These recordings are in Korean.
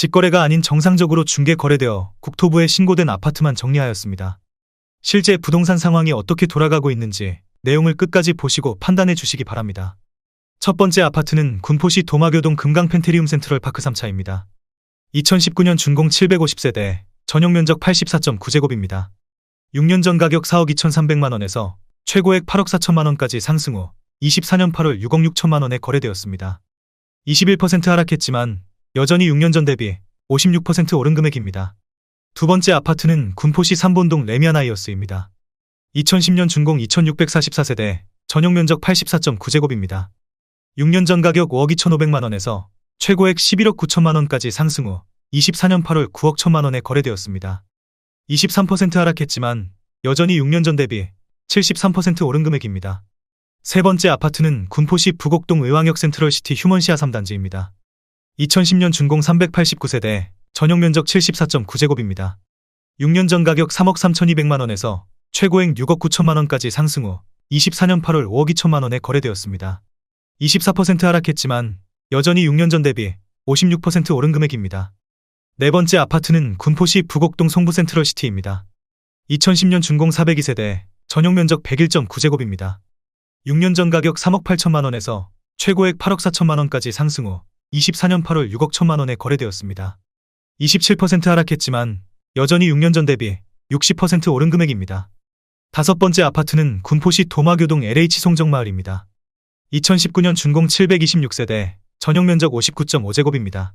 직거래가 아닌 정상적으로 중개 거래되어 국토부에 신고된 아파트만 정리하였습니다. 실제 부동산 상황이 어떻게 돌아가고 있는지 내용을 끝까지 보시고 판단해 주시기 바랍니다. 첫 번째 아파트는 군포시 도마교동 금강펜테리움 센트럴 파크 3차입니다. 2019년 준공 750세대, 전용 면적 84.9제곱입니다. 6년 전 가격 4억 2,300만원에서 최고액 8억 4천만원까지 상승 후 24년 8월 6억 6천만원에 거래되었습니다. 21% 하락했지만 여전히 6년 전 대비 56% 오른 금액입니다. 두 번째 아파트는 군포시 삼본동 레미안하이어스입니다. 2010년 준공 2644세대, 전용 면적 84.9제곱입니다. 6년 전 가격 5억 2,500만원에서 최고액 11억 9천만원까지 상승 후 24년 8월 9억 1천만원에 거래되었습니다. 23% 하락했지만 여전히 6년 전 대비 73% 오른 금액입니다. 세 번째 아파트는 군포시 부곡동 의왕역 센트럴시티 휴먼시아 3단지입니다. 2010년 준공 389세대, 전용 면적 74.9제곱입니다. 6년 전 가격 3억 3,200만원에서 최고액 6억 9천만원까지 상승 후 24년 8월 5억 2천만원에 거래되었습니다. 24% 하락했지만 여전히 6년 전 대비 56% 오른 금액입니다. 네 번째 아파트는 군포시 부곡동 송부센트럴시티입니다. 2010년 준공 402세대, 전용 면적 101.9제곱입니다. 6년 전 가격 3억 8천만원에서 최고액 8억 4천만원까지 상승 후 24년 8월 6억 1천만원에 거래되었습니다. 27% 하락했지만 여전히 6년 전 대비 60% 오른 금액입니다. 다섯 번째 아파트는 군포시 도마교동 LH 송정마을입니다. 2019년 준공 726세대, 전용 면적 59.5제곱입니다.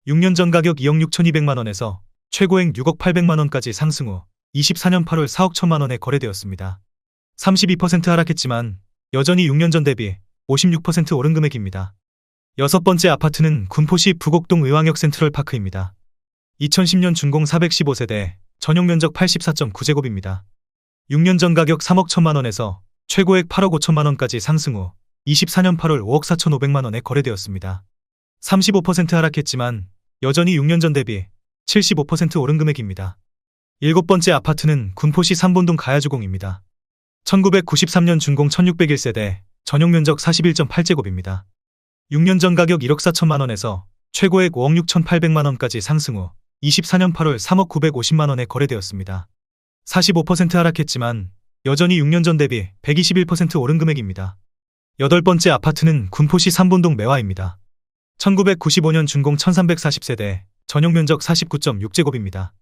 6년 전 가격 2억 6,200만원에서 최고액 6억 800만원까지 상승 후 24년 8월 4억 1천만원에 거래되었습니다. 32% 하락했지만 여전히 6년 전 대비 56% 오른 금액입니다. 여섯 번째 아파트는 군포시 부곡동 의왕역 센트럴파크입니다. 2010년 준공 415세대, 전용 면적 84.9제곱입니다. 6년 전 가격 3억 1천만원에서 최고액 8억 5천만원까지 상승 후 24년 8월 5억 4,500만원에 거래되었습니다. 35% 하락했지만 여전히 6년 전 대비 75% 오른 금액입니다. 일곱 번째 아파트는 군포시 삼본동 가야주공입니다. 1993년 준공 1601세대, 전용 면적 41.8제곱입니다. 6년 전 가격 1억 4천만원에서 최고액 5억 6,800만원까지 상승 후 24년 8월 3억 950만원에 거래되었습니다. 45% 하락했지만 여전히 6년 전 대비 121% 오른 금액입니다. 여덟 번째 아파트는 군포시 삼본동 매화입니다. 1995년 준공 1340세대, 전용 면적 49.6제곱입니다.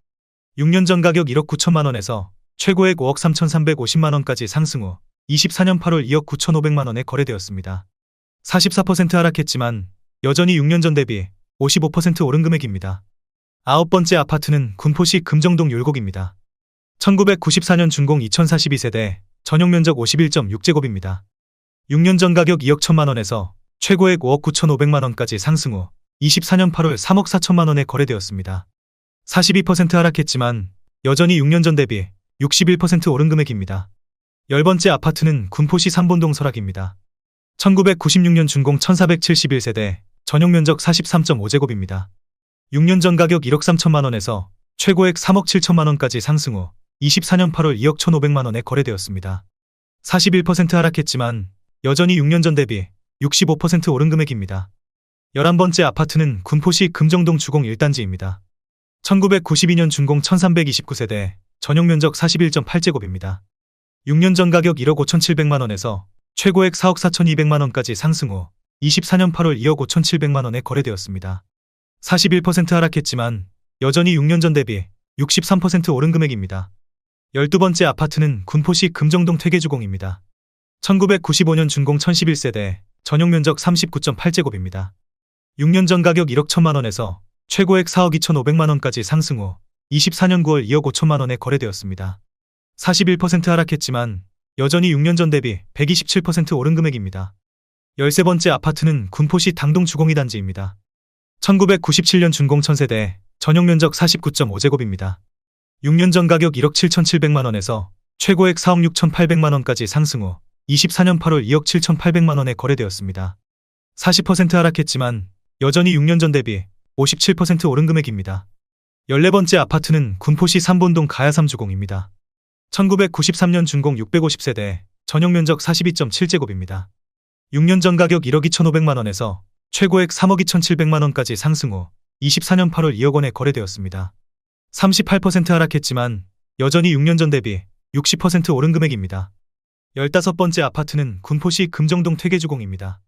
6년 전 가격 1억 9천만원에서 최고액 5억 3,350만원까지 상승 후 24년 8월 2억 9,500만원에 거래되었습니다. 44% 하락했지만 여전히 6년 전 대비 55% 오른 금액입니다. 아홉 번째 아파트는 군포시 금정동 율곡입니다. 1994년 준공 2042세대, 전용 면적 51.6제곱입니다. 6년 전 가격 2억 1천만원에서 최고액 5억 9,500만원까지 상승 후 24년 8월 3억 4천만원에 거래되었습니다. 42% 하락했지만 여전히 6년 전 대비 61% 오른 금액입니다. 열 번째 아파트는 군포시 삼본동 설악입니다. 1996년 준공 1471세대, 전용 면적 43.5제곱입니다. 6년 전 가격 1억 3천만원에서 최고액 3억 7천만원까지 상승 후 24년 8월 2억 1,500만원에 거래되었습니다. 41% 하락했지만 여전히 6년 전 대비 65% 오른 금액입니다. 11번째 아파트는 군포시 금정동 주공 1단지입니다. 1992년 준공 1329세대, 전용 면적 41.8제곱입니다. 6년 전 가격 1억 5,700만원에서 최고액 4억 4,200만원까지 상승 후 24년 8월 2억 5,700만원에 거래되었습니다. 41% 하락했지만 여전히 6년 전 대비 63% 오른 금액입니다. 12번째 아파트는 군포시 금정동 퇴계주공입니다. 1995년 준공 1011세대, 전용 면적 39.8제곱입니다. 6년 전 가격 1억 1천만원에서 최고액 4억 2,500만원까지 상승 후 24년 9월 2억 5천만원에 거래되었습니다. 41% 하락했지만 여전히 6년 전 대비 127% 오른 금액입니다. 13번째 아파트는 군포시 당동 주공 2단지입니다. 1997년 준공 1000세대, 전용 면적 49.5제곱입니다. 6년 전 가격 1억 7,700만원에서 최고액 4억 6,800만원까지 상승 후 24년 8월 2억 7,800만원에 거래되었습니다. 40% 하락했지만 여전히 6년 전 대비 57% 오른 금액입니다. 14번째 아파트는 군포시 삼본동 가야삼주공입니다. 1993년 준공 650세대, 전용 면적 42.7제곱입니다. 6년 전 가격 1억 2,500만원에서 최고액 3억 2,700만원까지 상승 후 24년 8월 2억 원에 거래되었습니다. 38% 하락했지만 여전히 6년 전 대비 60% 오른 금액입니다. 15번째 아파트는 군포시 금정동 퇴계주공입니다.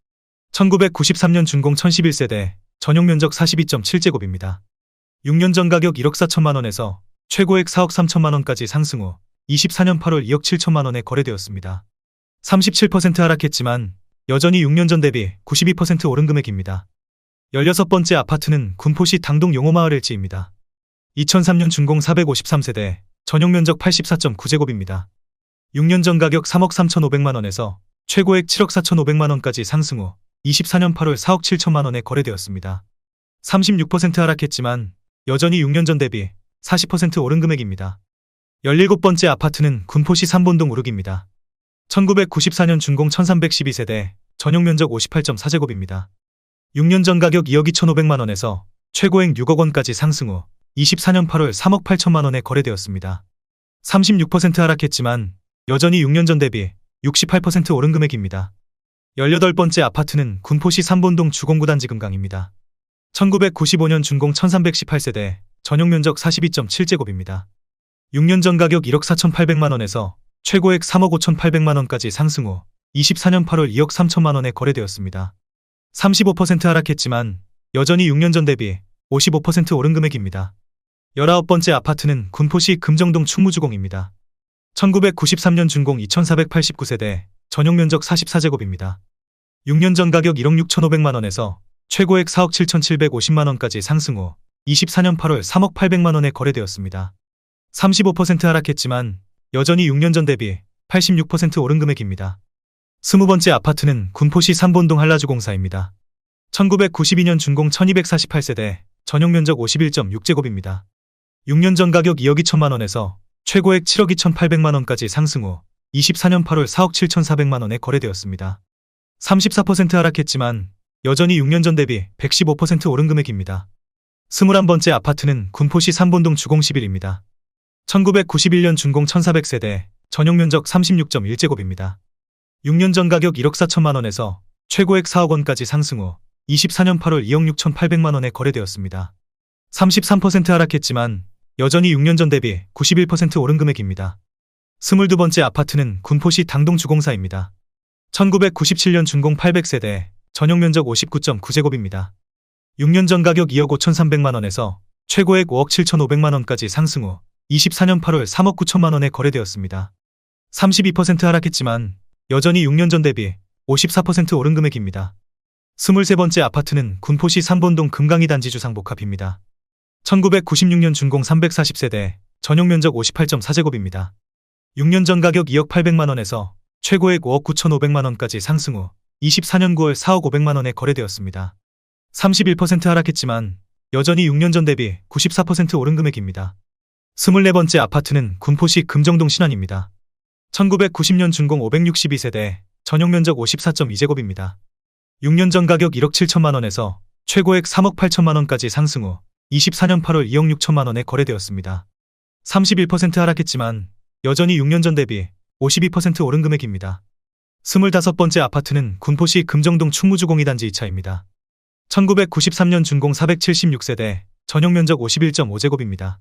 1993년 준공 1011세대, 전용 면적 42.7제곱입니다. 6년 전 가격 1억 4천만 원에서 최고액 4억 3천만 원까지 상승 후 24년 8월 2억 7천만 원에 거래되었습니다. 37% 하락했지만 여전히 6년 전 대비 92% 오른 금액입니다. 16번째 아파트는 군포시 당동 용호마을 일지입니다. 2003년 준공 453세대, 전용 면적 84.9제곱입니다. 6년 전 가격 3억 3,500만 원에서 최고액 7억 4,500만 원까지 상승 후 24년 8월 4억 7천만 원에 거래되었습니다. 36% 하락했지만 여전히 6년 전 대비 40% 오른 금액입니다. 17번째 아파트는 군포시 삼본동 우르기입니다. 1994년 준공 1312세대, 전용 면적 58.4제곱입니다. 6년 전 가격 2억 2,500만 원에서 최고액 6억 원까지 상승 후 24년 8월 3억 8천만 원에 거래되었습니다. 36% 하락했지만 여전히 6년 전 대비 68% 오른 금액입니다. 18번째 아파트는 군포시 삼본동 주공구단지 금강입니다. 1995년 준공 1318세대, 전용 면적 42.7제곱입니다. 6년 전 가격 1억 4,800만 원에서 최고액 3억 5,800만 원까지 상승 후 24년 8월 2억 3천만 원에 거래되었습니다. 35% 하락했지만 여전히 6년 전 대비 55% 오른 금액입니다. 19번째 아파트는 군포시 금정동 충무주공입니다. 1993년 준공 2489세대, 전용 면적 44제곱입니다. 6년 전 가격 1억 6,500만 원에서 최고액 4억 7,750만 원까지 상승 후 24년 8월 3억 800만 원에 거래되었습니다. 35% 하락했지만 여전히 6년 전 대비 86% 오른 금액입니다. 20번째 아파트는 군포시 삼본동 한라주공사입니다. 1992년 준공 1248세대, 전용 면적 51.6제곱입니다. 6년 전 가격 2억 2천만 원에서 최고액 7억 2,800만 원까지 상승 후 24년 8월 4억 7,400만 원에 거래되었습니다. 34% 하락했지만 여전히 6년 전 대비 115% 오른 금액입니다. 21번째 아파트는 군포시 삼본동 주공11입니다. 1991년 준공 1400세대, 전용 면적 36.1제곱입니다. 6년 전 가격 1억 4천만 원에서 최고액 4억 원까지 상승 후 24년 8월 2억 6,800만 원에 거래되었습니다. 33% 하락했지만 여전히 6년 전 대비 91% 오른 금액입니다. 22번째 아파트는 군포시 당동주공사입니다. 1997년 준공 800세대, 전용 면적 59.9제곱입니다. 6년 전 가격 2억 5,300만 원에서 최고액 5억 7,500만 원까지 상승 후 24년 8월 3억 9천만 원에 거래되었습니다. 32% 하락했지만 여전히 6년 전 대비 54% 오른 금액입니다. 23번째 아파트는 군포시 삼본동 금강이 단지 주상복합입니다. 1996년 준공 340세대, 전용 면적 58.4제곱입니다. 6년 전 가격 2억 800만 원에서 최고액 5억 9,500만 원까지 상승 후 24년 9월 4억 500만 원에 거래되었습니다. 31% 하락했지만 여전히 6년 전 대비 94% 오른 금액입니다. 24번째 아파트는 군포시 금정동 신안입니다. 1990년 준공 562세대, 전용 면적 54.2제곱입니다. 6년 전 가격 1억 7천만 원에서 최고액 3억 8천만 원까지 상승 후 24년 8월 2억 6천만 원에 거래되었습니다. 31% 하락했지만 여전히 6년 전 대비 52% 오른 금액입니다. 25번째 아파트는 군포시 금정동 충무주공이 단지 2차입니다. 1993년 준공 476세대, 전용 면적 51.5제곱입니다.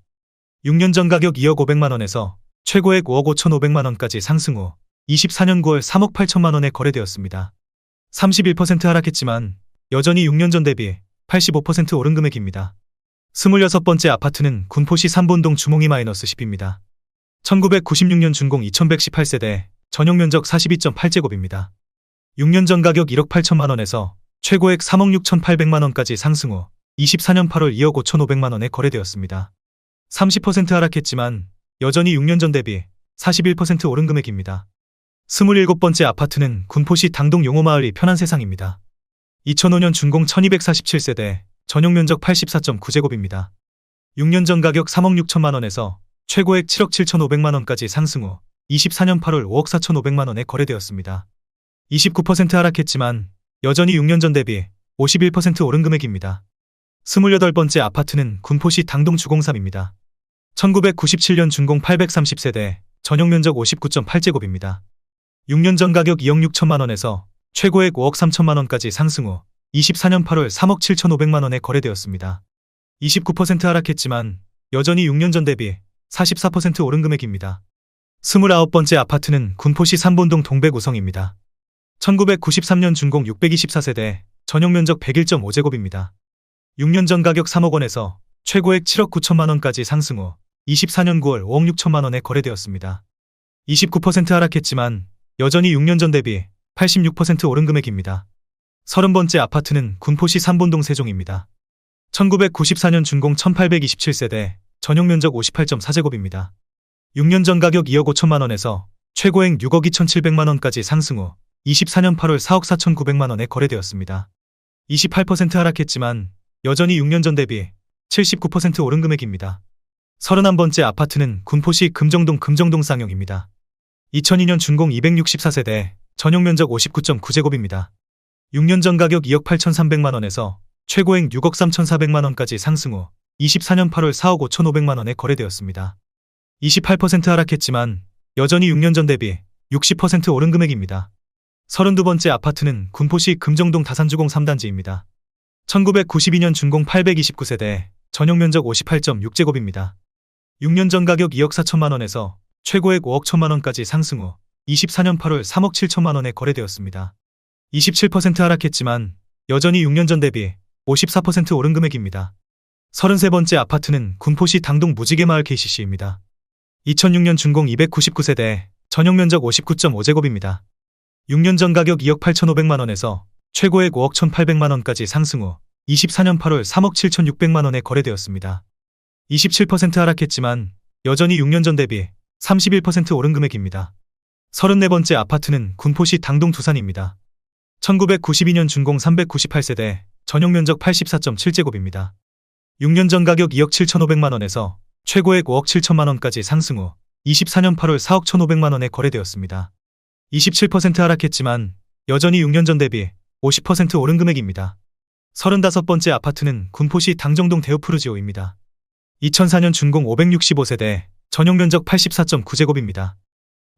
6년 전 가격 2억 500만 원에서 최고액 5억 5,500만 원까지 상승 후 24년 9월 3억 8천만 원에 거래되었습니다. 31% 하락했지만 여전히 6년 전 대비 85% 오른 금액입니다. 26번째 아파트는 군포시 삼본동 주몽이-10입니다. 1996년 준공 2118세대, 전용 면적 42.8제곱입니다. 6년 전 가격 1억 8천만 원에서 최고액 3억 6,800만 원까지 상승 후 24년 8월 2억 5,500만 원에 거래되었습니다. 30% 하락했지만 여전히 6년 전 대비 41% 오른 금액입니다. 27번째 아파트는 군포시 당동 용호마을이 편안세상입니다. 2005년 준공 1247세대, 전용 면적 84.9제곱입니다. 6년 전 가격 3억 6천만 원에서 최고액 7억 7,500만 원까지 상승 후 24년 8월 5억 4,500만 원에 거래되었습니다. 29% 하락했지만 여전히 6년 전 대비 51% 오른 금액입니다. 28번째 아파트는 군포시 당동 주공삼입니다. 1997년 준공 830세대, 전용 면적 59.8제곱입니다. 6년 전 가격 2억 6천만 원에서 최고액 5억 3천만 원까지 상승 후 24년 8월 3억 7,500만 원에 거래되었습니다. 29% 하락했지만 여전히 6년 전 대비 44% 오른 금액입니다. 29번째 아파트는 군포시 삼본동 동백우성입니다. 1993년 준공 624세대, 전용 면적 101.5제곱입니다. 6년 전 가격 3억 원에서 최고액 7억 9천만 원까지 상승 후 24년 9월 5억 6천만 원에 거래되었습니다. 29% 하락했지만 여전히 6년 전 대비 86% 오른 금액입니다. 30번째 아파트는 군포시 삼본동 세종입니다. 1994년 준공 1827세대, 전용 면적 58.4제곱입니다. 6년 전 가격 2억 5천만 원에서 최고액 6억 2,700만 원까지 상승 후 24년 8월 4억 4,900만 원에 거래되었습니다. 28% 하락했지만 여전히 6년 전 대비 79% 오른 금액입니다. 31번째 아파트는 군포시 금정동 쌍용입니다. 2002년 준공 264세대, 전용 면적 59.9제곱입니다. 6년 전 가격 2억 8,300만 원에서 최고액 6억 3,400만 원까지 상승 후 24년 8월 4억 5,500만 원에 거래되었습니다. 28% 하락했지만 여전히 6년 전 대비 60% 오른 금액입니다. 32번째 아파트는 군포시 금정동 다산주공 3단지입니다. 1992년 준공 829세대, 전용 면적 58.6제곱입니다. 6년 전 가격 2억 4천만 원에서 최고액 5억 1천만 원까지 상승 후 24년 8월 3억 7천만 원에 거래되었습니다. 27% 하락했지만 여전히 6년 전 대비 54% 오른 금액입니다. 33번째 아파트는 군포시 당동 무지개마을 KCC입니다. 2006년 준공 299세대, 전용 면적 59.5제곱입니다. 6년 전 가격 2억 8,500만 원에서 최고액 5억 1,800만 원까지 상승 후 24년 8월 3억 7,600만 원에 거래되었습니다. 27% 하락했지만 여전히 6년 전 대비 31% 오른 금액입니다. 34번째 아파트는 군포시 당동 두산입니다. 1992년 준공 398세대, 전용 면적 84.7제곱입니다. 6년 전 가격 2억 7,500만 원에서 최고액 5억 7천만 원까지 상승 후 24년 8월 4억 1,500만 원에 거래되었습니다. 27% 하락했지만 여전히 6년 전 대비 50% 오른 금액입니다. 35번째 아파트는 군포시 당정동 대우푸르지오입니다. 2004년 준공 565세대, 전용 면적 84.9제곱입니다.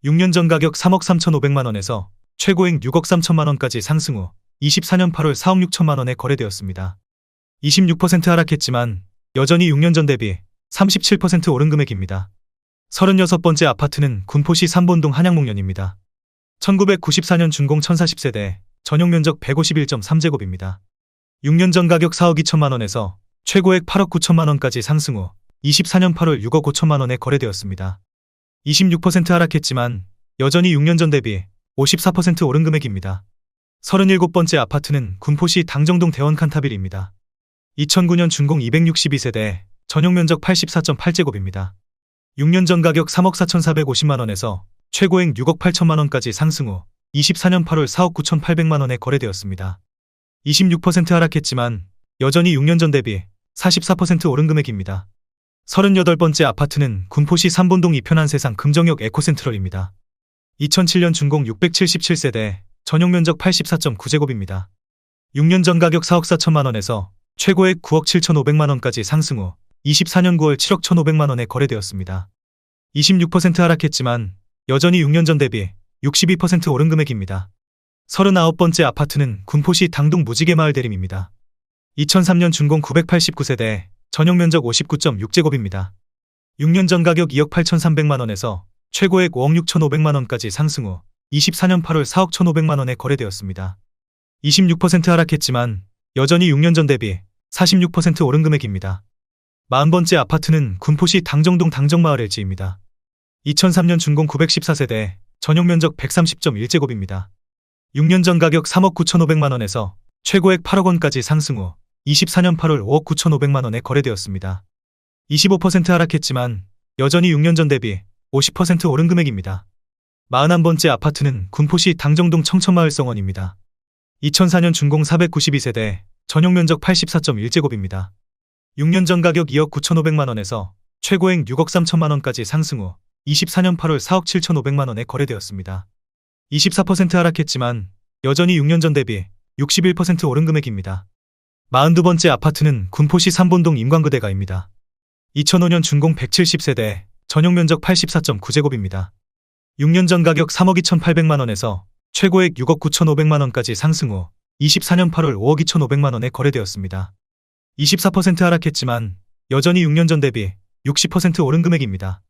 6년 전 가격 3억 3,500만 원에서 최고액 6억 3천만 원까지 상승 후 24년 8월 4억 6천만 원에 거래되었습니다. 26% 하락했지만 여전히 6년 전 대비 37% 오른 금액입니다. 36번째 아파트는 군포시 삼본동 한양목련입니다. 1994년 준공 1040세대, 전용 면적 151.3제곱입니다. 6년 전 가격 4억 2천만 원에서 최고액 8억 9천만 원까지 상승 후 24년 8월 6억 5천만 원에 거래되었습니다. 26% 하락했지만 여전히 6년 전 대비 54% 오른 금액입니다. 37번째 아파트는 군포시 당정동 대원 칸타빌입니다. 2009년 준공 262세대, 전용 면적 84.8제곱입니다. 6년 전 가격 3억 4,450만 원에서 최고액 6억 8천만 원까지 상승 후 24년 8월 4억 9,800만 원에 거래되었습니다. 26% 하락했지만 여전히 6년 전 대비 44% 오른 금액입니다. 38번째 아파트는 군포시 삼본동 이편한 세상 금정역 에코센트럴입니다. 2007년 준공 677세대, 전용 면적 84.9제곱입니다. 6년 전 가격 4억 4천만 원에서 최고액 9억 7,500만 원까지 상승 후 24년 9월 7억 1,500만 원에 거래되었습니다. 26% 하락했지만 여전히 6년 전 대비 62% 오른 금액입니다. 39번째 아파트는 군포시 당동 무지개마을 대림입니다. 2003년 준공 989세대, 전용 면적 59.6제곱입니다. 6년 전 가격 2억 8,300만 원에서 최고액 5억 6,500만 원까지 상승 후 24년 8월 4억 1,500만 원에 거래되었습니다. 26% 하락했지만 여전히 6년 전 대비 46% 오른 금액입니다. 40번째 아파트는 군포시 당정동 당정마을 LG입니다. 2003년 준공 914세대, 전용 면적 130.1제곱입니다. 6년 전 가격 3억 9,500만 원에서 최고액 8억 원까지 상승 후 24년 8월 5억 9,500만 원에 거래되었습니다. 25% 하락했지만 여전히 6년 전 대비 50% 오른 금액입니다. 41번째 아파트는 군포시 당정동 청천마을 성원입니다. 2004년 준공 492세대, 전용 면적 84.1제곱입니다. 6년 전 가격 2억 9,500만 원에서 최고액 6억 3천만 원까지 상승 후 24년 8월 4억 7,500만 원에 거래되었습니다. 24% 하락했지만 여전히 6년 전 대비 61% 오른 금액입니다. 42번째 아파트는 군포시 삼본동 임광그대가입니다. 2005년 준공 170세대, 전용 면적 84.9제곱입니다. 6년 전 가격 3억 2,800만 원에서 최고액 6억 9,500만 원까지 상승 후 24년 8월 5억 2,500만 원에 거래되었습니다. 24% 하락했지만 여전히 6년 전 대비 60% 오른 금액입니다.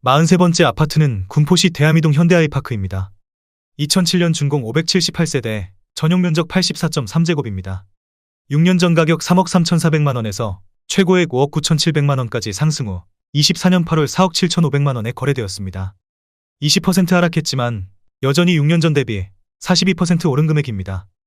43번째 아파트는 군포시 대암이동 현대아이파크입니다. 2007년 준공 578세대, 전용 면적 84.3제곱입니다. 6년 전 가격 3억 3,400만원에서 최고액 5억 9,700만원까지 상승 후 24년 8월 4억 7,500만원에 거래되었습니다. 20% 하락했지만 여전히 6년 전 대비 42% 오른 금액입니다.